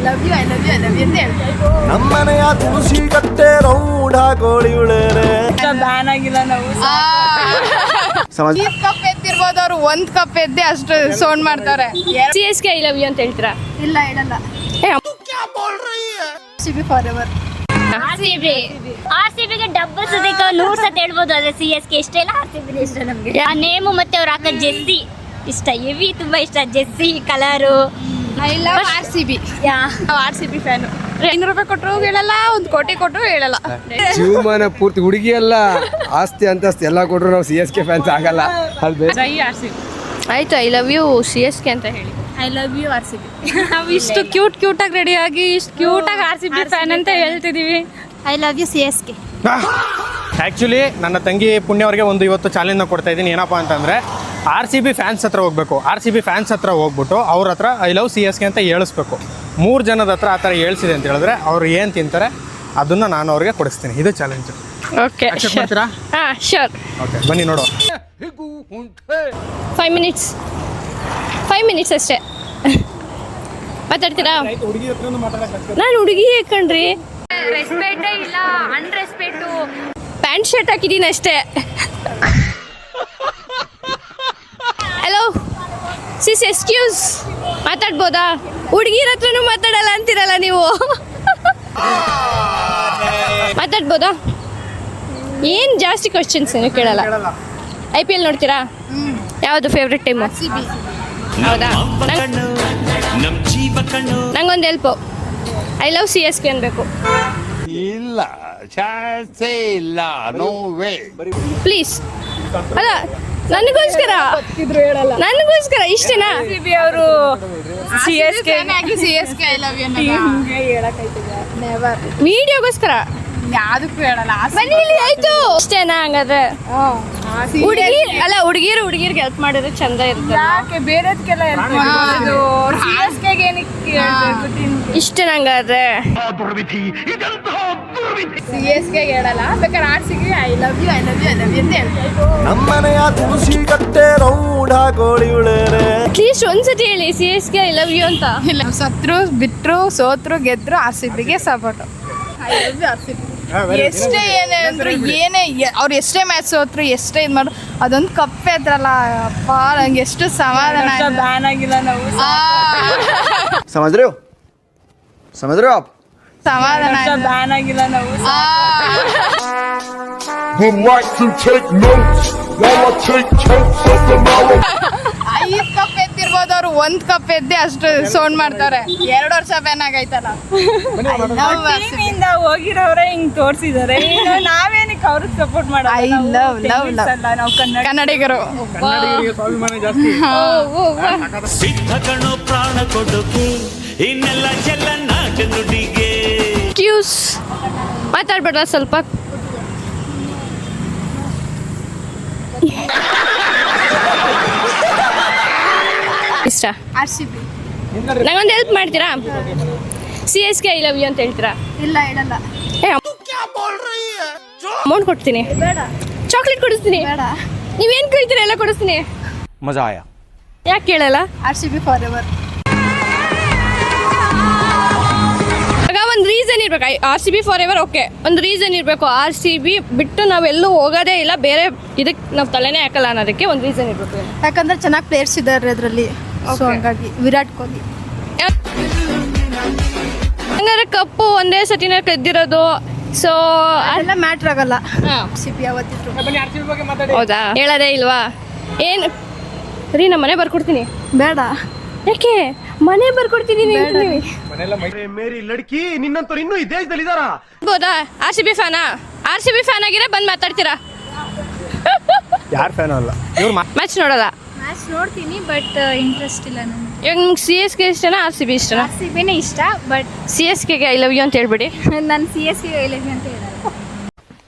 Love you ಅಂತ ಹೇಳ್ತಾ ನಮ್ಮನೆಯ ತುಳಸಿ ಕಟ್ಟೆ ರೌಂಡ್ ಹಾಕೋಳಿ ಬ್ಯಾನ್ ಆಗಿಲ್ಲ ನಾವು ಕಪ್ ಎತ್ತಿರ್ಬೋದು ಅವ್ರು ಒಂದ್ ಕಪ್ ಎದ್ದೆ ಅಷ್ಟು ಸೌಂಡ್ ಮಾಡ್ತಾರೆ. CSK ಐ ಲವ್ ಯು ಅಂತ ಹೇಳ್ತೀರಾ? ಇಲ್ಲ ಹೇಳಲ್ಲ. CB forever. RCBಗೆ ಡಬ್ಬಲ್ ಸತಿಕ 100 ಸತಿ ಹೇಳ್ಬೋದು. ಆದ್ರೆ CSK ಇಷ್ಟ ಇಲ್ಲ, RCB ಇಷ್ಟ ನಮ್ಗೆ. ಆ ನೇಮು ಮತ್ತೆ ಅವ್ರು ಹಾಕೋ ಜೆರ್ಸಿ ಇಷ್ಟ, ಹೆವಿ ತುಂಬಾ ಇಷ್ಟ. Jersey colour. I love RCB. RCB fan. 500 ರೂಪಾಯಿ ಕೊಟ್ಟರು ಹೇಳಲ್ಲ, 1 ಕೋಟಿ ಕೊಟ್ಟರು ಹೇಳಲ್ಲ. ಜೀವಮಾನ ಪೂರ್ತಿ ಹುಡುಗಿ ಎಲ್ಲ ಆಸ್ತಿ ಅಂತಸ್ತಿ ಎಲ್ಲ ಕೊಟ್ಟರು ನಾವು CSK ಫ್ಯಾನ್ಸ್ ಆಗಲ್ಲ. ಆಯ್ತು, ಐ ಲವ್ ಯು CSK ಅಂತ ಹೇಳಿ. I love you RCB. ನಾವು ಇಷ್ಟು ಕ್ಯೂಟ್ ಆಗಿ ರೆಡಿ ಆಗಿ ಇಷ್ಟು ಕ್ಯೂಟ್ ಆಗಿ RCB ಫ್ಯಾನ್ ಅಂತ ಹೇಳ್ತಿದೀವಿ. I love you CSK. Actually ನನ್ನ ತಂಗಿ ಪುಣ್ಯವ್ರಿಗೆ ಒಂದು ಇವತ್ತು ಚಾಲೆಂಜ್ನ ಕೊಡ್ತಾ ಇದ್ದೀನಿ. ಏನಪ್ಪ ಅಂತಂದರೆ RCB ಫ್ಯಾನ್ಸ್ ಹತ್ರ ಹೋಗಬೇಕು. RCB ಫ್ಯಾನ್ಸ್ ಹತ್ರ ಹೋಗ್ಬಿಟ್ಟು ಅವ್ರ ಹತ್ರ ಐ ಲವ್ CSK ಅಂತ ಹೇಳಿಸ್ಬೇಕು. 3 ಜನದ ಹತ್ರ ಆ ಥರ ಹೇಳ್ಸಿದೆ ಅಂತ ಹೇಳಿದ್ರೆ ಅವ್ರು ಏನು ತಿಂತಾರೆ ಅದನ್ನು ನಾನು ಅವ್ರಿಗೆ ಕೊಡಿಸ್ತೀನಿ. ಇದು ಚಾಲೆಂಜ್. ಓಕೆ, ಅಕ್ಸೆಪ್ಟ್ ಮಾಡ್ತೀರಾ? ಹಾಂ, ಶ್ಯೂರ್. ಓಕೆ, ಬನ್ನಿ ನೋಡುವ. 5 ಮಿನಿಟ್ಸ್ ಅಷ್ಟೇ. ಮಾತಾಡ್ತೀರಾ? ನಾನು ಹುಡುಗಿ ಕಣ್ರಿ. ರೆಸ್ಪೆಕ್ಟೇ ಇಲ್ಲ, ಅನ್ರೆಸ್ಪೆಕ್ಟು. ಪ್ಯಾಂಟ್ ಶರ್ಟ್ ಹಾಕಿದ್ದೀನಿ ಅಷ್ಟೇ. ಹಲೋ ಸಿಸ್, ಎಕ್ಸ್ಕ್ಯೂಸ್, ಮಾತಾಡ್ಬೋದಾ? ಹುಡುಗಿರ ಹತ್ರನೂ ಮಾತಾಡಲ್ಲ ಅಂತೀರಲ್ಲ ನೀವು. ಮಾತಾಡ್ಬೋದಾ? ಏನು ಜಾಸ್ತಿ ಕ್ವಶನ್ಸ್ ಏನು ಕೇಳಲ್ಲ. IPL ನೋಡ್ತೀರಾ? ಯಾವುದು ಫೇವ್ರೆಟ್ ಟೀಮು? ಹೌದಾ? ನಂಗೊಂದು ಹೆಲ್ಪು. ಐ ಲವ್ CSK ಅನ್ಬೇಕು. ಇಲ್ಲ, ಚಾನ್ಸೇ ಇಲ್ಲ, ನೋ ವೇ. ಪ್ಲೀಸ್, ಅಲ್ಲ ನನಗೋಸ್ಕರ ಇಷ್ಟೇನಾ? ಅವರು CSK I love you never. ವಿಡಿಯೋಗೋಸ್ಕರ ಯಾವ್ದಕ್ಕೂ ಹೇಳಲ್ಲ. ಬನ್ನಿ ಇಲ್ಲಿ, ಆಯ್ತು ಇಷ್ಟೇನಾ? ಹಂಗಾದ್ರೆ ಹುಡುಗಿರಿಗೆ ಹೆಲ್ಪ್ ಮಾಡಿದ್ರೆ ಚಂದ ಇರುತ್ತೆ. ಯಾಕೆ ಬೇರೆದಕ್ಕೆಲ್ಲ ಹೆಲ್ಪ್ ಮಾಡೋದು? CSKಗೆ ಏನಕ್ಕೆ ಇಷ್ಟೇನಾ? ಹಂಗಾದ್ರೆ CSKಗೆ ಹೇಳಲ್ಲ, ಬೇಕಾದ್ರೆ RCB ಐ ಲವ್ ಯು ಅಂತ ಹೇಳ್ತಾ ನಮ್ಮನೆಯ ತುಳಸಿ ಕಟ್ಟೆ ರೌಂಡ್ ಹಾಕೋಳಿ ಅಟ್ಲೀಸ್ಟ್ ಒಂದ್ಸತಿ ಹೇಳಿ CSK ಐ ಲವ್ ಯು ಅಂತ. ಇಲ್ಲ, ಸತ್ರು ಬಿಟ್ರು ಸೋತ್ರು ಗೆದ್ರು RCBಗೆ support. I love you RCB. ಎಷ್ಟೇ ಏನೇ ಅಂದ್ರು ಅವ್ರು ಎಷ್ಟೇ ಮ್ಯಾಚ್ ಸೋತ್ರು, ಎಷ್ಟೇ ಇದು ಮಾಡು, ಅದೊಂದು ಕಪ್ ಎದ್ರಲ್ಲ, ಅಪ್ಪ ನಂಗೆ ಎಷ್ಟು ಸಮಾಧಾನ. ಬ್ಯಾನ್ ಆಗಿಲ್ಲ ನಾವು. समझ रहे हो आप? ಸಮಾಧಾನ ಬ್ಯಾನ್ ಆಗಿಲ್ಲ ನಾವು. Would like to take notes while I take totes of the knowledge. 5 cup ಎತ್ತಿರ್ಬೋದು ಅವ್ರು ಒಂದ್ ಕಪ್ ಎದ್ದೆ ಅಷ್ಟು ಸೌಂಡ್ ಮಾಡ್ತಾರೆ. 2 ವರ್ಷ ಬ್ಯಾನ್ ಆಗೈತಲ್ಲ. ಹೋಗಿರೋರೆ ಹಿಂಗ್ ತೋರ್ಸಿದಾರೆ. ನಾವೇನಕ್ಕೆ ಅವ್ರಿಗೆ ಸಪೋರ್ಟ್ ಮಾಡೋದು? ಐ ಲವ್ ನಾವು ಕನ್ನಡಿಗರು. ಸ್ವಾಭಿಮಾನ ಜಾಸ್ತಿ. ಸಿದ್ಧ ಕಣೋ ಪ್ರಾಣ ಕೊಡೋಕೆ ಇನ್ನೆಲ್ಲ ಚೆಲ್ಲ ನಾಟ ನುಡಿಗೆ. ಕ್ಯೂಸ್ ಮಾತಾಡ್ಬೇಡ ಸ್ವಲ್ಪ. ಇಷ್ಟ RCB. ನಂಗೊಂದು ಹೆಲ್ಪ್ ಮಾಡ್ತೀರಾ? CSK ಐ ಲವ್ ಯು ಅಂತ ಹೇಳ್ತೀರಾ? ಇಲ್ಲ ಹೇಳಲ್ಲ. ಅಮೌಂಟ್ ಕೊಡ್ತೀನಿ. ಬೇಡ. ಚಾಕ್ಲೇಟ್ ಕೊಡಿಸ್ತೀನಿ. ಬೇಡ. ನೀವೇನು ಕೇಳ್ತೀರಾ ಎಲ್ಲ ಕೊಡಿಸ್ತೀನಿ. ಮಜಾ ಆಯಾ? ಯಾಕೆ ಕೇಳಲ್ಲ? RCB forever. ಆಗ ಒಂದು ರೀಸನ್ ಇರ್ಬೇಕು. RCB ಫಾರೆವರ್ ಓಕೆ, ಒಂದು ರೀಸನ್ ಇರಬೇಕು. RCB ಬಿಟ್ಟು ನಾವೆಲ್ಲೂ ಹೋಗೋದೇ ಇಲ್ಲ, ಬೇರೆ ಇದಕ್ಕೆ ನಾವು ತಲೆನೇ ಹಾಕಲ್ಲ ಅನ್ನೋದಕ್ಕೆ ಒಂದು ರೀಸನ್ ಇರಬೇಕು. ಯಾಕಂದ್ರೆ ಚೆನ್ನಾಗಿ ಪ್ಲೇಯರ್ಸ್ ಇದ್ದಾರೆ ಅದರಲ್ಲಿ, ಸೊ ಹಂಗಾಗಿ ವಿರಾಟ್ ಕೊಹ್ಲಿ. ಹಂಗಾದ್ರೆ ಕಪ್ಪು ಒಂದೇ ಸತಿನ ಕದ್ದಿರೋದು, ಸೊ ಅದೆಲ್ಲ ಮ್ಯಾಟ್ರ್ ಆಗಲ್ಲ. RCB ಯಾವತ್ತಿದ್ರು. ಹೌದಾ? ಹೇಳೋದೇ ಇಲ್ವಾ? ಏನು ರೀ, ನಮ್ಮ ಮನೆ ಬರ್ಕೊಡ್ತೀನಿ. ಬೇಡ. ಯಾಕೆ? ಮನೆ ಬರ್ಕೊಡ್ತಿದ್ದೀನಿ. ಮೇರಿ ಲಡ್ಕಿ ನಿನ್ನಂತವ್ರು ಇನ್ನೂ ಈ ದೇಶದಲ್ಲಿ ಇದಾರಾ? ಬೋದಾ? RCB ಫ್ಯಾನಾ? RCB ಫ್ಯಾನ್ ಆಗಿದ್ರೆ ಬಂದು ಮಾತಾಡ್ತೀರಾ? ಯಾರು ಫ್ಯಾನ್ ಅಲ್ಲ. ಮ್ಯಾಚ್ ನೋಡಲ್ಲ? ಮ್ಯಾಚ್ ನೋಡ್ತೀನಿ, ಬಟ್ ಇಂಟ್ರೆಸ್ಟ್ ಇಲ್ಲ ನನಗೆ. ಇವಾಗ ನಿಮ್ಗೆ CSK ಇಷ್ಟನಾ RCB ಇಷ್ಟನಾ? RCBನೇ ಇಷ್ಟ, ಬಟ್ CSKಗೆ ಐ ಲವ್ ಯು ಅಂತ ಹೇಳ್ಬಿಡಿ. ನಾನು CSKಗೆ ಐ ಲವ್ ಯು ಅಂತ ಹೇಳಲ್ಲ.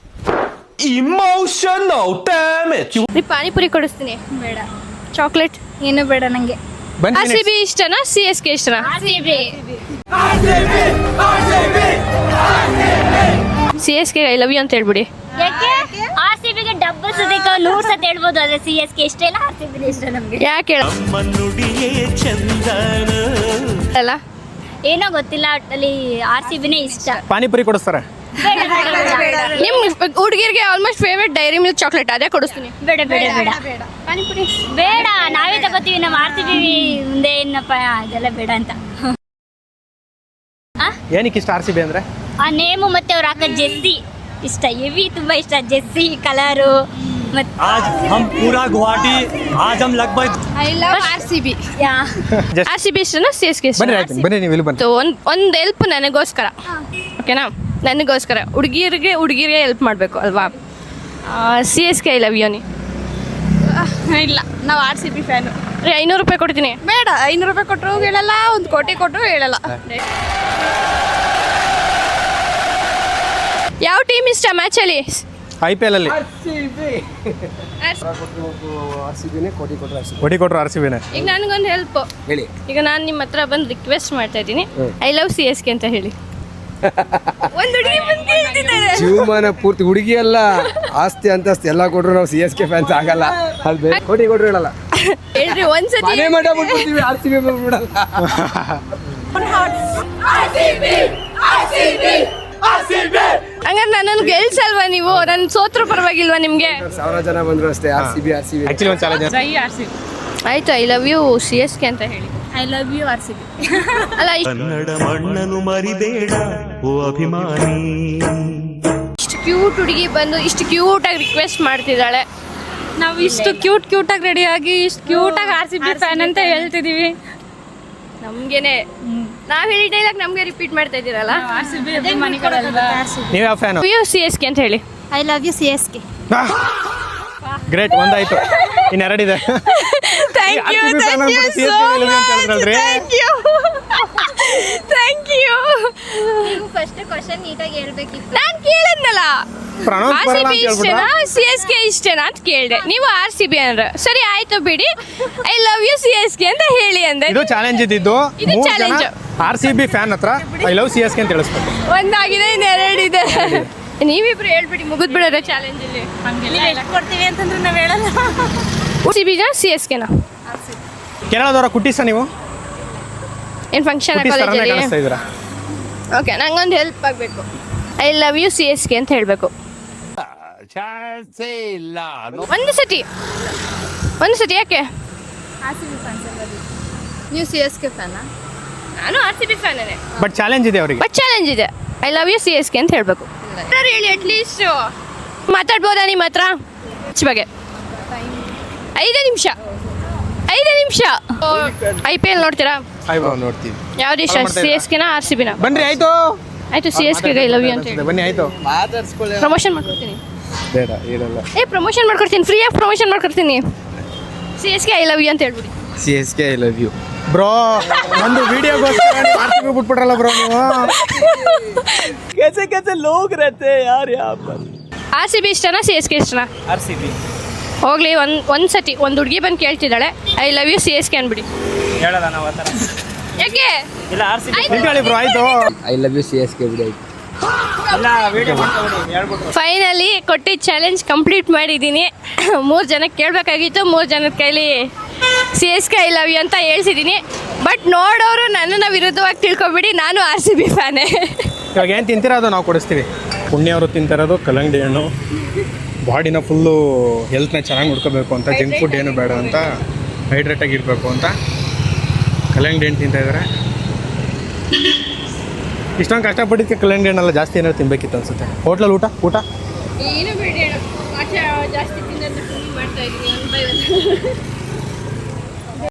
Emotional damage. ಪಾನಿಪುರಿ ಕೊಡಿಸ್ತೀನಿ. ಬೇಡ. ಚಾಕ್ಲೇಟ್ ಏನು ಬೇಡ ನನಗೆ. RCB ಇಷ್ಟನಾ CSK ಇಷ್ಟನಾ? CSK ಐ ಲವ್ ಯು ಅಂತ ಹೇಳ್ಬಿಡಿ. ಯಾಕೆ? RCBಗೆ ಡಬ್ಬಲ್ ಸತಿಕ 100 ಸತಿ ಹೇಳ್ಬೋದು. ಆದ್ರೆ CSK ಇಷ್ಟ ಇಲ್ಲ, RCB ಇಷ್ಟ ನಮ್ಗೆ. ಯಾಕೆ ಹೇಳ? ನಮ್ಮ ನುಡಿಯೇ ಚಂದನ. ಅಲ್ಲ ಏನೋ ಗೊತ್ತಿಲ್ಲ ಒಟ್ಟಲ್ಲಿ RCBನೇ ಇಷ್ಟ. ಪಾನಿಪುರಿ ಕೊಡಿಸ್ತಾರೆ. ಬೇಡ ಬೇಡ ಬೇಡ ನಿಮ್ಮ ಹುಡುಗಿರಿಗೆ almost favourite dairy milk chocolate ಅದೇ ಕೊಡಿಸ್ತೀನಿ. ಬೇಡ ಬೇಡ ಬೇಡ ಪಾನಿಪುರಿ ಬೇಡ, ನಾವೇ ತಗೋತೀವಿ. ನಮ್ಮ RCB ಮುಂದೆ ಏನಪ್ಪ ಅದೆಲ್ಲ ಬೇಡ ಅಂತ. ಏನಕ್ಕೆ ಇಷ್ಟ RCB ಅಂದರೆ? ಆ ನೇಮು ಮತ್ತೆ ಅವ್ರು ಹಾಕೋ ಜೆಸ್ಸಿ ಇಷ್ಟ, ಹೆವಿ ತುಂಬಾ ಇಷ್ಟ. ಜೆಸ್ಸಿ ಕಲರು ಮತ್ತೆ आज हम पूरा गुवाहाटी आज हम लगभग ಐ ಲವ್ RCB. RCB ಇಷ್ಟನಾ CSK ಇಷ್ಟ? ಬನ್ನಿ ಆಯ್ತು, ಬನ್ನಿ ನೀವು ಇಲ್ಲಿ ಬನ್ನಿ. ಒಂದು ಹೆಲ್ಪ್ ನನಗೋಸ್ಕರ, ಓಕೆನಾ? ನನಗೋಸ್ಕರ ಹುಡುಗಿರಿಗೆ ಹೆಲ್ಪ್ ಮಾಡಬೇಕು ಅಲ್ವಾ? CSK ಐ ಲವ್ ಯು ನೀ. ಇಲ್ಲ, ನಾವು RCB ಫ್ಯಾನು. 500 ರೂಪಾಯಿ ಕೊಡ್ತೀನಿ. ಬೇಡ, 500 ರೂಪಾಯಿ ಕೊಟ್ಟರು ಹೇಳಲ್ಲ, 1 ಕೋಟಿ ಕೊಟ್ಟರು ಹೇಳಲ್ಲ. ಯಾವ ಟೀಮ್ ಇಷ್ಟ ಮ್ಯಾಚಲ್ಲಿ? IPL ಅಲ್ಲಿ ಕೊಡಿ ಕೊಟ್ಟರು RCBನೇ. ಈಗ ನನಗೊಂದು ಹೆಲ್ಪ್ ಹೇಳಿ. ಈಗ ನಾನು ನಿಮ್ಮ ಹತ್ರ ಬಂದು ರಿಕ್ವೆಸ್ಟ್ ಮಾಡ್ತಾ ಇದ್ದೀನಿ, ಐ ಲವ್ CSK ಅಂತ ಹೇಳಿ. ಒಂದು ಹುಡುಗಿ ಬಂದು ಕೇಳ್ತಿದ್ದಾರೆ. ಜೀವಮಾನ ಪೂರ್ತಿ ಹುಡುಗಿ ಅಲ್ಲ, ಆಸ್ತಿ ಅಂತಸ್ತಿ ಎಲ್ಲ ಕೊಟ್ರು ನಾವು CSK ಫ್ಯಾನ್ಸ್ ಆಗಲ್ಲ. ಅದು ಕೋಟಿ ಕೊಟ್ರು ಹೇಳಲ್ಲ. ಹೇಳ್ರಿ ಒಂದ್ಸತಿ. ಮನೆ ಮಠ ಬಿಟ್ಬಿಡ್ತೀವಿ, RCB ಬಿಡಲ್ಲ. ಹಂಗಾರೆ ನನ್ನನ್ನು ಗೆಲ್ಸಲ್ವಾ ನೀವು? ನನ್ನ ಸೋತ್ರು ಪರವಾಗಿಲ್ವಾ ನಿಮಗೆ? 1000 ಜನ ಬಂದ್ರು ಅಷ್ಟೇ. RCB ಆ್ಯಕ್ಚುಲಿ ಒಂದು ಚಾಲೆಂಜ್. ಆಯ್ತು, ಐ ಲವ್ ಯು CSK ಅಂತ ಹೇಳಿ. I love you RCB. ಅಲ್ಲ, ಕನ್ನಡ ಮಣ್ಣನ್ನು ಮರಿಬೇಡ ಓ ಅಭಿಮಾನಿ. ಇಷ್ಟು ಕ್ಯೂಟ್ ಹುಡುಗಿ ಬಂದು ಇಷ್ಟು ಕ್ಯೂಟಾಗಿ ರಿಕ್ವೆಸ್ಟ್ ಮಾಡ್ತಿದ್ದಾಳೆ. ನಾವು ಇಷ್ಟು ಕ್ಯೂಟಾಗಿ ರೆಡಿಯಾಗಿ ಇಷ್ಟು ಕ್ಯೂಟಾಗಿ RCB ಫ್ಯಾನ್ ಅಂತ ಹೇಳ್ತಿದೀವಿ. ನಮ್ಗೇನೆ ನಾವ್ ಹೇಳಿ ಡೈಲಾಗ್ ನಮ್ಗೆ ರಿಪೀಟ್ ಮಾಡ್ತಾ ಇದ್ದೀರಲ್ಲ. RCB ಅಭಿಮಾನಿಗಳಲ್ವಾ? ನೀವು ಯಾವ ಫ್ಯಾನು? CSK ಅಂತ ಹೇಳಿ. I love you CSK. Great, ಒಂದಾಯ್ತು, ಇನ್ನೆರಡಿದೆ. ಥ್ಯಾಂಕ್ ಯು ನೀವು ಫಸ್ಟ್ ಕ್ವಶನ್ ನೀಟಾಗಿ ಹೇಳ್ಬೇಕಿತ್ತು. ನಾನು ಕೇಳಿದ್ನಲ್ಲ, ಪ್ರೊನೌನ್ಸ್ ಬರಲ್ಲ RCB ಅಂತ ಹೇಳ್ಬಿಟ್ರಾ? ಇಷ್ಟನಾ CSK ಇಷ್ಟನಾ ಅಂತ ಕೇಳಿದೆ. ನೀವು RCB ಅಂದ್ರೆ ಸರಿ ಆಯ್ತು ಬಿಡಿ, ಐ ಲವ್ ಯು CSK ಅಂತ ಹೇಳಿ ಅಂದೆ. ಇದು ಚಾಲೆಂಜ್ ಇದ್ದಿದ್ದು. ಇದು 3 ಜನ challenge. RCB ಫ್ಯಾನ್ ಹತ್ರ ಐ ಲವ್ CSK ಅಂತ ತಿಳಿಸ್ಬೇಕು. ಒಂದಾಗಿದೆ, ಇನ್ನೆರಡಿದೆ. ನೀವಿಬ್ರು ಹೇಳ್ಬಿಡಿ, ಮುಗಿದ್ ಬಿಡೋದು ಚಾಲೆಂಜ್ ಇಲ್ಲಿ. ಕೊಡ್ತೀವಿ ಅಂತಂದ್ರೆ ನಾವು ಹೇಳಲ್ಲ. RCBನಾ CSKನಾ? ಕೇರಳದವರ ಕುಟ್ಟಿಸ ನೀವು? ಏನು ಫಂಕ್ಷನ್ ಕುಟ್ಟಿಸ್ ಥರನೇ ಕಾಲೇಜಲ್ಲಿ? ಕಾಣಿಸ್ತಾ ಇದ್ದೀರಾ. ಓಕೆ, ನಂಗೊಂದು ಹೆಲ್ಪ್ ಆಗಬೇಕು. ಐ ಲವ್ ಯು CSK ಅಂತ ಹೇಳಬೇಕು. ಒಂದು ಸತಿ ಯಾಕೆ? ನೀವು CSK ಫ್ಯಾನಾ? ನಾನು RCB ಫ್ಯಾನೇ. ಬಟ್ ಚಾಲೆಂಜ್ ಇದೆ ಅವರಿಗೆ. ಬಟ್ ಚಾಲೆಂಜ್ ಇದೆ, ಐ ಲವ್ ಯು CSK ಅಂತ ಹೇಳಬೇಕು. ಹೇಳಿ ಅಟ್ಲೀಸ್ಟ್. ಮಾತಾಡ್ಬೋದಾ ನಿಮ್ಮ ಹತ್ರ ಬಗ್ಗೆ? 5 ನಿಮಿಷ. IPL ನೋಡ್ತೀರಾ? ನೋಡ್ತೀವಿ. ಯಾವ್ದು ಇಷ್ಟ, CSKನಾ RCBನಾ? ಬನ್ರಿ, ಆಯ್ತು ಆಯ್ತು, CSK ಐ ಲವ್ ಯು ಅಂತ ಹೇಳಿ. ಬನ್ನಿ, ಆಯ್ತು. ಪ್ರಮೋಷನ್ ಮಾಡ್ಕೊಡ್ತೀನಿ. ಬೇಡ, ಇರಲ್ಲ. ಪ್ರಮೋಷನ್ ಮಾಡ್ಕೊಡ್ತೀನಿ, ಫ್ರೀಯಾಗಿ ಪ್ರಮೋಷನ್ ಮಾಡ್ಕೊಡ್ತೀನಿ. CSK ಐ ಲವ್ ಯು ಅಂತ ಹೇಳ್ಬಿಡಿ. CSK I love you bro, ಒಂದು ವಿಡಿಯೋಗೋಸ್ಕರ RCB ಬಿಟ್ಬಿಟ್ರಲ್ಲ ಬ್ರೋ ನೀವು. कैसे लोग रहते हैं यार यहाँ पर. RCB ಇಷ್ಟನಾ CSK ಇಷ್ಟನಾ? RCB ಹೋಗ್ಲಿ, ಒಂದ್ಸತಿ ಒಂದು ಹುಡುಗಿ ಬಂದು ಕೇಳ್ತಿದ್ದಾಳೆ, ಐ ಲವ್ ಯು CSK ಅನ್ಬಿಡಿ. ಹೇಳಲ್ಲ ನಾವು ಆ ಥರ. ಯಾಕೆ? ಇಲ್ಲ RCB ಹೇಳಿ ಬ್ರೋ, ಆಯ್ತು. ಐ ಲವ್ ಯು CSK ಬಿಡಿ ಆಯ್ತು. ಇಲ್ಲ ವಿಡಿಯೋ ಮಾಡ್ಕೊಂಡು ಹೇಳ್ಬಿಟ್ರು. ಫೈನಲಿ ಕೊಟ್ಟಿದ್ದ ಚಾಲೆಂಜ್ ಕಂಪ್ಲೀಟ್ ಮಾಡಿದ್ದೀನಿ. 3 ಜನಕ್ಕೆ ಕೇಳಬೇಕಾಗಿತ್ತು, 3 ಜನದ ಕೈಲಿ CSK ಐ ಲವ್ ಯು ಅಂತ ಹೇಳ್ಸಿದ್ದೀನಿ. ಬಟ್ ನೋಡೋರು ನನ್ನನ್ನು ವಿರುದ್ಧವಾಗಿ ತಿಳ್ಕೊಬೇಡಿ, ನಾನು RCB ಫ್ಯಾನೇ. ಇವಾಗ ಏನು ತಿಂತಿರೋದು ನಾವು ಕೊಡಿಸ್ತೀವಿ. ಪುಣ್ಯವರು ತಿಂತಿರೋದು ಕಲ್ಲಂಗಡಿ ಹಣ್ಣು. ಬಾಡಿನ ಫುಲ್ಲು ಹೆಲ್ತ್ನ ಚೆನ್ನಾಗಿ ನೋಡ್ಕೋಬೇಕು ಅಂತ, ಜಂಕ್ ಫುಡ್ ಏನು ಬೇಡ ಅಂತ, ಹೈಡ್ರೇಟಾಗಿ ಇರಬೇಕು ಅಂತ ಕಲ್ಲಂಗಡಿ ಹಣ್ಣು ತಿಂತಾಯಿದ್ದಾರೆ. ಇಷ್ಟೊಂದು ಕಷ್ಟಪಟ್ಟಿದ್ದಕ್ಕೆ ಕಲ್ಲಂಗಡಿ ಹಣ್ಣೆಲ್ಲ ಜಾಸ್ತಿ ಏನಾದ್ರು ತಿನ್ನಬೇಕಿತ್ತು ಅನ್ಸುತ್ತೆ. ಹೋಟ್ಲಲ್ಲಿ ಊಟ ಏನು ಬೇಡ, ಜಾಸ್ತಿ ತಿನ್ನೋದು ಮಾಡ್ತಾ ಇದ್ದೀನಿ.